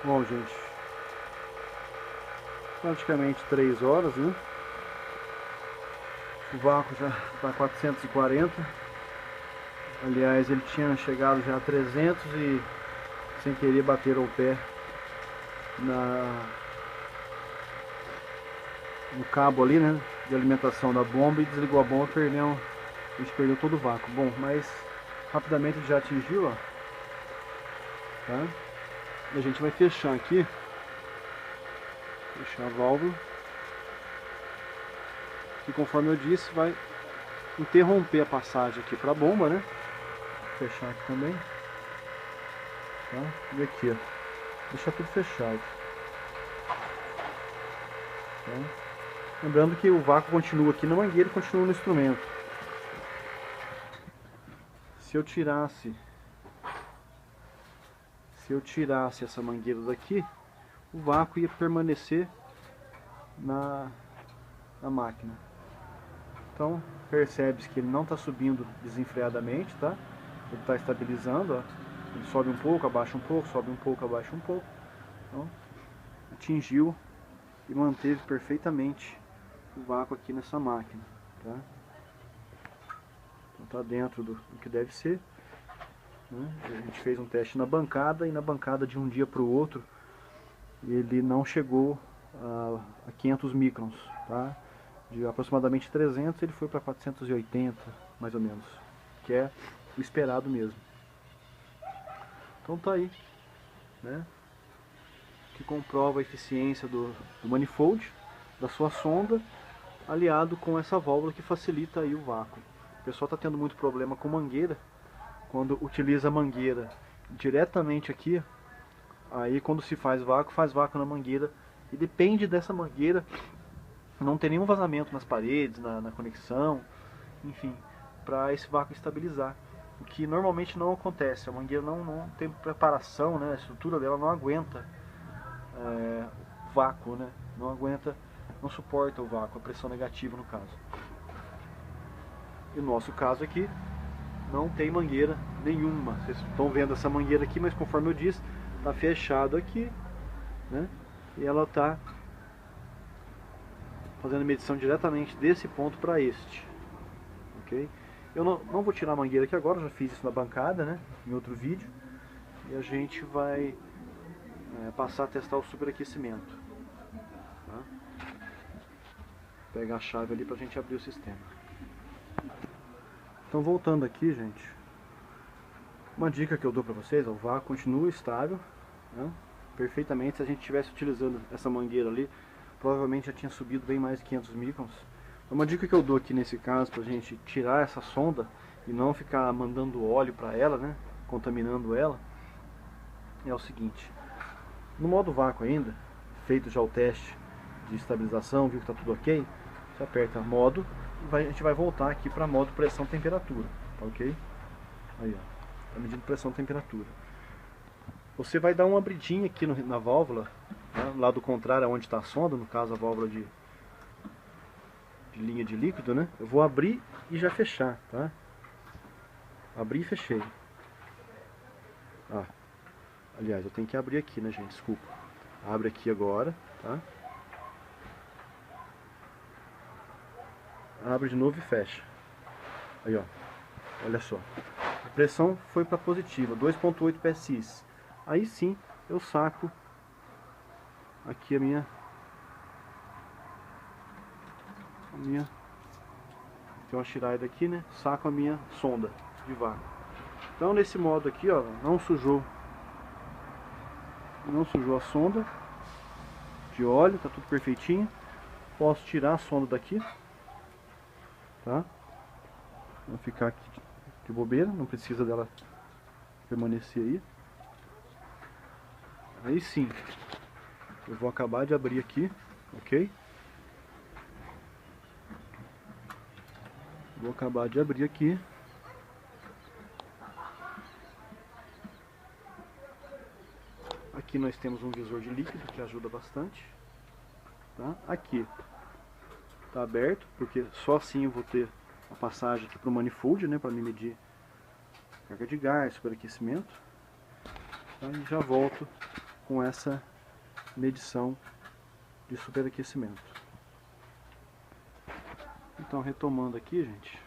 Bom, gente, praticamente 3 horas, né? O vácuo já está 440. Aliás, ele tinha chegado já a 300 e sem querer bateram o pé no cabo ali, né? De alimentação da bomba e desligou a bomba, a gente perdeu todo o vácuo. Bom, mas rapidamente ele já atingiu, ó. Tá? E a gente vai fechar aqui. Fechar a válvula. E conforme eu disse, vai interromper a passagem aqui para a bomba, né? Vou fechar aqui também. Tá? E aqui, ó. Deixar tudo fechado. Tá? Lembrando que o vácuo continua aqui na mangueira e continua no instrumento. Se eu tirasse essa mangueira daqui, o vácuo ia permanecer na máquina. Então percebe-se que ele não está subindo desenfreadamente, tá? Ele está estabilizando, ó. Ele sobe um pouco, abaixa um pouco, sobe um pouco, abaixa um pouco. Então, atingiu e manteve perfeitamente o vácuo aqui nessa máquina, tá? Então tá dentro do que deve ser, né? A gente fez um teste na bancada e na bancada de um dia para o outro ele não chegou a 500 microns, tá? De aproximadamente 300 ele foi para 480, mais ou menos, que é o esperado mesmo. Então tá aí, né? Que comprova a eficiência do manifold, da sua sonda, aliado com essa válvula que facilita aí o vácuo. O pessoal está tendo muito problema com mangueira, quando utiliza a mangueira diretamente aqui, aí quando se faz vácuo na mangueira, e depende dessa mangueira não ter nenhum vazamento nas paredes, na conexão, enfim, para esse vácuo estabilizar. O que normalmente não acontece, a mangueira não tem preparação, né? A estrutura dela não aguenta vácuo, né? Não suporta o vácuo, a pressão negativa no caso. E no nosso caso aqui, não tem mangueira nenhuma. Vocês estão vendo essa mangueira aqui, mas conforme eu disse, está fechado aqui, né? E ela está fazendo medição diretamente desse ponto para este, ok? Eu não vou tirar a mangueira aqui agora, já fiz isso na bancada, né? Em outro vídeo. E a gente vai passar a testar o superaquecimento. Tá? Pegar a chave ali para a gente abrir o sistema. Então voltando aqui, gente, uma dica que eu dou para vocês, o vácuo continua estável, né? Perfeitamente. Se a gente estivesse utilizando essa mangueira ali, provavelmente já tinha subido bem mais de 500 microns. Uma dica que eu dou aqui nesse caso, para a gente tirar essa sonda e não ficar mandando óleo para ela, né, contaminando ela, é o seguinte: no modo vácuo ainda, feito já o teste de estabilização, viu que está tudo ok, você aperta modo e a gente vai voltar aqui para modo pressão temperatura, tá ok? Aí, ó, tá medindo pressão temperatura. Você vai dar uma abridinha aqui na válvula, né, lado contrário aonde está a sonda, no caso a válvula de linha de líquido, né? Eu vou abrir e já fechar, tá? Abri e fechei. Aliás, eu tenho que abrir aqui, né, gente? Desculpa. Abre aqui agora, tá? Abre de novo e fecha. Aí, ó. Olha só. A pressão foi para positiva, 2.8 PSI. Aí sim, eu saco aqui a minha tem uma Shiraida aqui, né? Saco a minha sonda de vácuo. Então nesse modo aqui, ó, não sujou a sonda de óleo, tá tudo perfeitinho. Posso tirar a sonda daqui, tá? Vou ficar aqui de bobeira, não precisa dela permanecer aí. Aí sim, eu vou acabar de abrir aqui, ok? Vou acabar de abrir aqui. Aqui nós temos um visor de líquido que ajuda bastante, tá? Aqui está aberto, porque só assim eu vou ter a passagem aqui para o manifold, né, para me medir carga de gás, superaquecimento. Tá? E já volto com essa medição de superaquecimento. Então, retomando aqui, gente,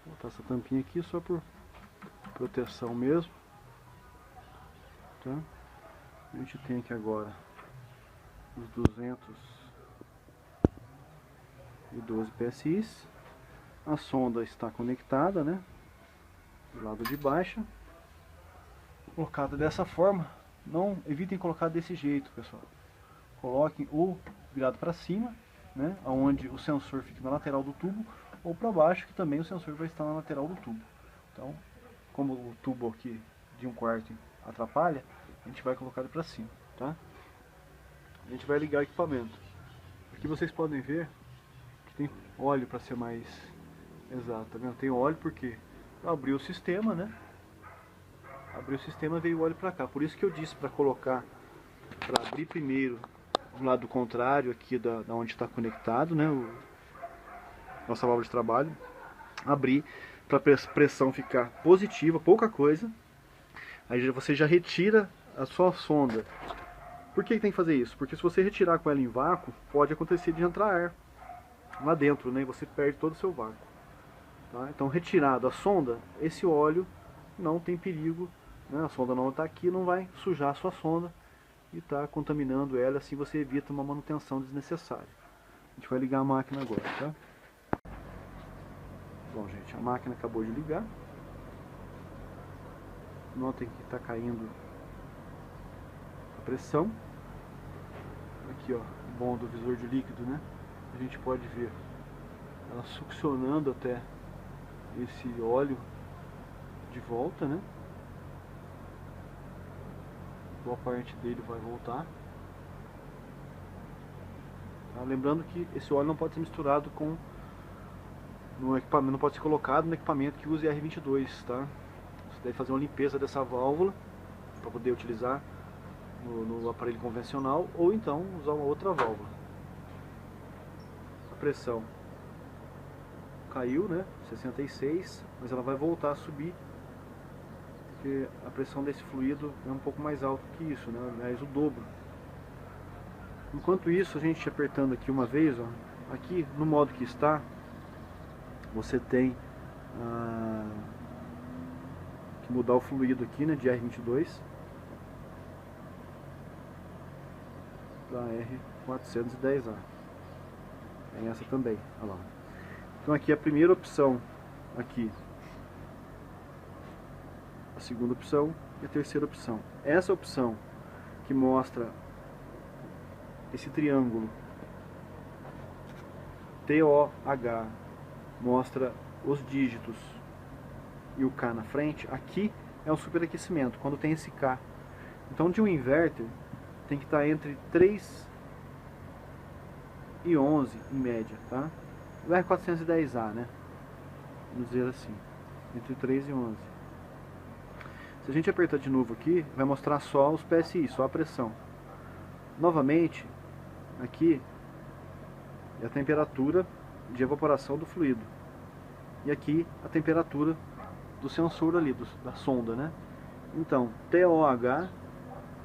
vou botar essa tampinha aqui só por proteção mesmo, tá? A gente tem aqui agora os 212 PSI. A sonda está conectada, né? Do lado de baixo, colocada dessa forma. Não evitem colocar desse jeito, pessoal. Coloquem ou virado para cima, né? Onde o sensor fica na lateral do tubo, ou para baixo, que também o sensor vai estar na lateral do tubo. Então, como o tubo aqui de 1/4 atrapalha, a gente vai colocar ele para cima, tá? A gente vai ligar o equipamento. Aqui vocês podem ver que tem óleo, para ser mais exato, tá vendo? Tem óleo porque abriu o sistema, né? Abriu o sistema, veio o óleo para cá. Por isso que eu disse para colocar, para abrir primeiro do lado contrário aqui da onde está conectado, né? Nossa válvula de trabalho. Abrir para a pressão ficar positiva, pouca coisa. Aí você já retira a sua sonda. Por que tem que fazer isso? Porque se você retirar com ela em vácuo, pode acontecer de entrar ar lá dentro, né? E você perde todo o seu vácuo. Tá? Então, retirado a sonda, esse óleo não tem perigo, né? A sonda não está aqui, não vai sujar a sua sonda e está contaminando ela, assim você evita uma manutenção desnecessária. A gente vai ligar a máquina agora, tá? Bom, gente, a máquina acabou de ligar. Notem que está caindo a pressão. Aqui, ó, o bom do visor de líquido, né? A gente pode ver ela succionando até esse óleo de volta, né? Boa parte dele vai voltar. Tá? Lembrando que esse óleo não pode ser misturado com no equipamento, não pode ser colocado no equipamento que use R22, tá? Você deve fazer uma limpeza dessa válvula para poder utilizar no aparelho convencional, ou então usar uma outra válvula. A pressão caiu, né? 66, mas ela vai voltar a subir, porque a pressão desse fluido é um pouco mais alta que isso, né? Aliás, o dobro. Enquanto isso, a gente apertando aqui uma vez, ó, aqui no modo que está, você tem que mudar o fluido aqui, né, de R22 para R410A. Tem essa também, olha lá. Então aqui a primeira opção, aqui a segunda opção e a terceira opção. Essa opção que mostra esse triângulo TOH, mostra os dígitos e o K na frente, aqui é o superaquecimento, quando tem esse K. Então de um inverter tem que estar entre 3 e 11 em média, tá? O R410A, né? Vamos dizer assim, entre 3 e 11. Se a gente apertar de novo aqui, vai mostrar só os PSI, só a pressão. Novamente, aqui é a temperatura de evaporação do fluido. E aqui a temperatura do sensor ali, da sonda, né? Então, TOH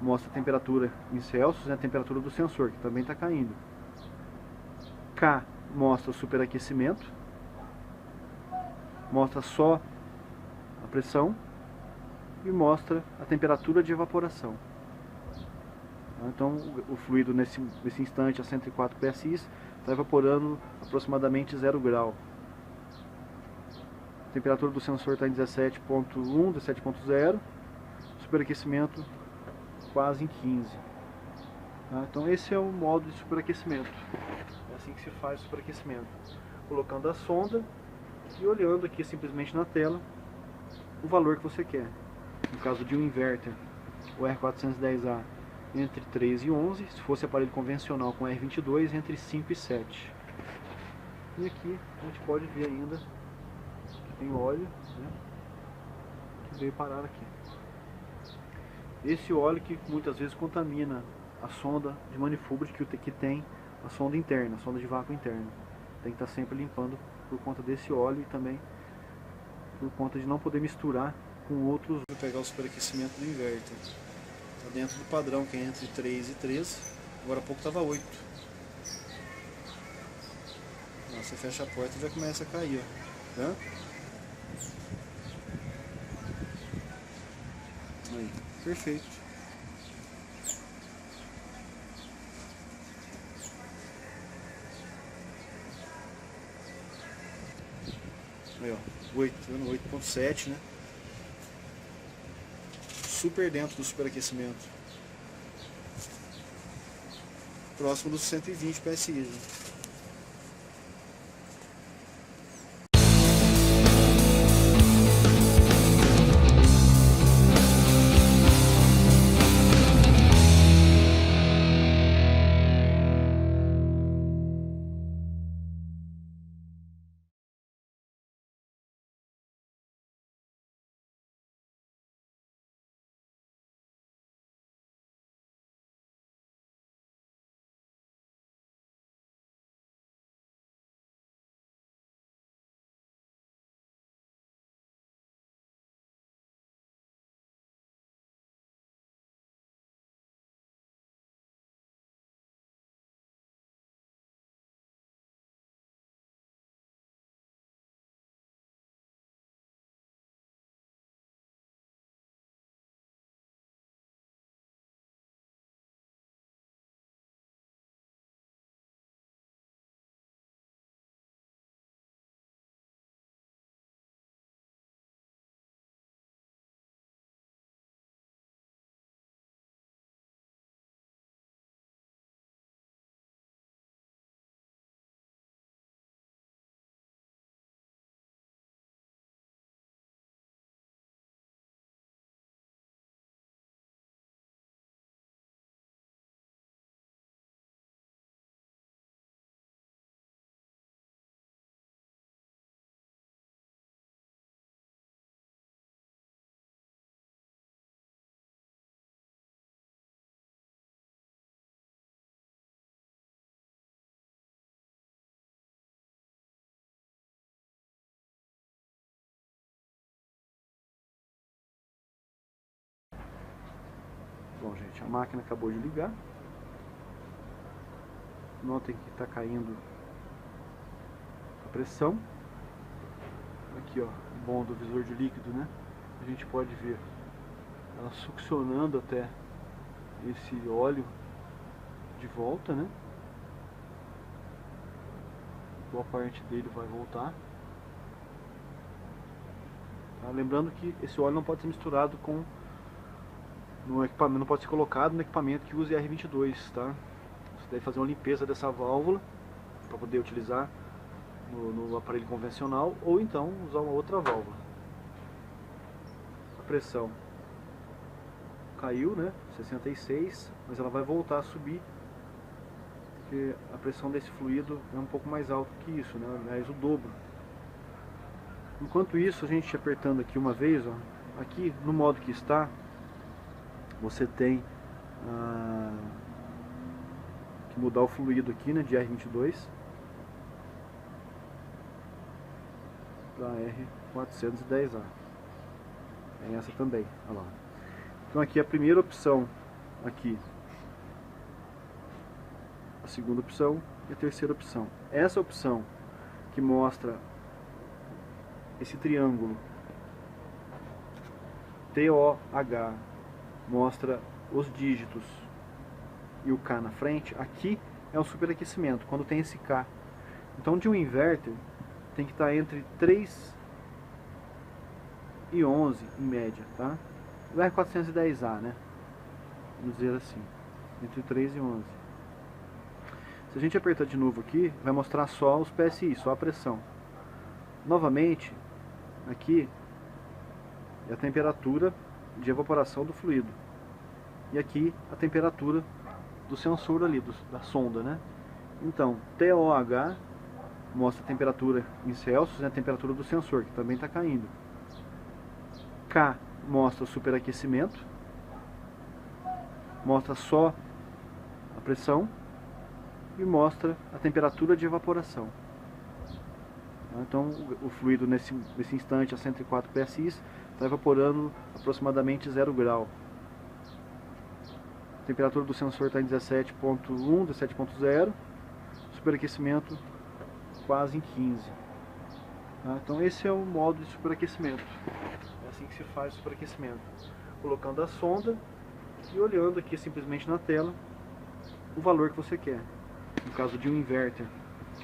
mostra a temperatura em Celsius, né? A temperatura do sensor, que também está caindo. K mostra o superaquecimento, mostra só a pressão e mostra a temperatura de evaporação. Então o fluido nesse instante a 104 PSI está evaporando aproximadamente 0 grau. A temperatura do sensor está em 17.1, 17.0, superaquecimento quase em 15. Tá? Então esse é o modo de superaquecimento. É assim que se faz o superaquecimento. Colocando a sonda e olhando aqui simplesmente na tela o valor que você quer. No caso de um inverter, o R410A entre 3 e 11, se fosse aparelho convencional com R22, entre 5 e 7. E aqui a gente pode ver ainda que tem óleo, né, que veio parar aqui. Esse óleo que muitas vezes contamina a sonda de manifold que tem a sonda interna, a sonda de vácuo interno. Tem que estar sempre limpando por conta desse óleo e também por conta de não poder misturar com outros. Vou pegar o superaquecimento do inverter. Está dentro do padrão, que é entre 3 e 13. Agora há pouco estava 8. Você fecha a porta e já começa a cair, ó. Tá? Aí, perfeito. Aí, ó, 8.7, né? Super dentro do superaquecimento. Próximo dos 120 PSI. Né? Bom, gente, a máquina acabou de ligar. Notem que está caindo a pressão. Aqui, ó, o bom do visor de líquido, né? A gente pode ver ela succionando até esse óleo de volta, né? Boa parte dele vai voltar. Tá? Lembrando que esse óleo não pode ser misturado com no equipamento, não pode ser colocado no equipamento que use R22, tá? Você deve fazer uma limpeza dessa válvula para poder utilizar no aparelho convencional, ou então usar uma outra válvula. A pressão caiu, né? 66, mas ela vai voltar a subir, porque a pressão desse fluido é um pouco mais alta que isso, né? Aliás, o dobro. Enquanto isso, a gente apertando aqui uma vez, ó, aqui no modo que está, você tem que mudar o fluido aqui, né, de R22 para R410A. Tem essa também, olha lá. Então aqui a primeira opção, aqui a segunda opção e a terceira opção. Essa opção que mostra esse triângulo TOH, mostra os dígitos e o K na frente, aqui é um superaquecimento, quando tem esse K. Então de um inverter tem que estar entre 3 e 11 em média, tá? O R410A, né? Vamos dizer assim, entre 3 e 11. Se a gente apertar de novo aqui, vai mostrar só os PSI, só a pressão. Novamente, aqui é a temperatura de evaporação do fluido. E aqui a temperatura do sensor ali, da sonda, né? Então, TOH mostra a temperatura em Celsius, né? A temperatura do sensor, que também está caindo. K mostra o superaquecimento, mostra só a pressão e mostra a temperatura de evaporação. Então o fluido nesse instante a 104 PSI está evaporando aproximadamente 0 grau. A temperatura do sensor está em 17.1, 17.0. Superaquecimento quase em 15. Tá? Então esse é o modo de superaquecimento. É assim que se faz o superaquecimento. Colocando a sonda e olhando aqui simplesmente na tela o valor que você quer. No caso de um inverter,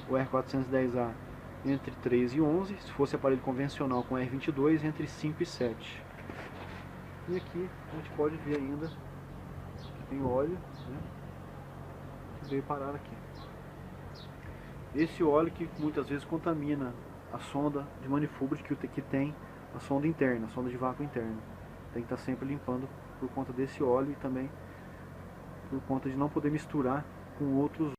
o R410A entre 3 e 11, se fosse aparelho convencional com R22, entre 5 e 7. E aqui a gente pode ver ainda que tem óleo, né, que veio parar aqui. Esse óleo que muitas vezes contamina a sonda de manifold que tem a sonda interna, a sonda de vácuo interno. Tem que estar sempre limpando por conta desse óleo e também por conta de não poder misturar com outros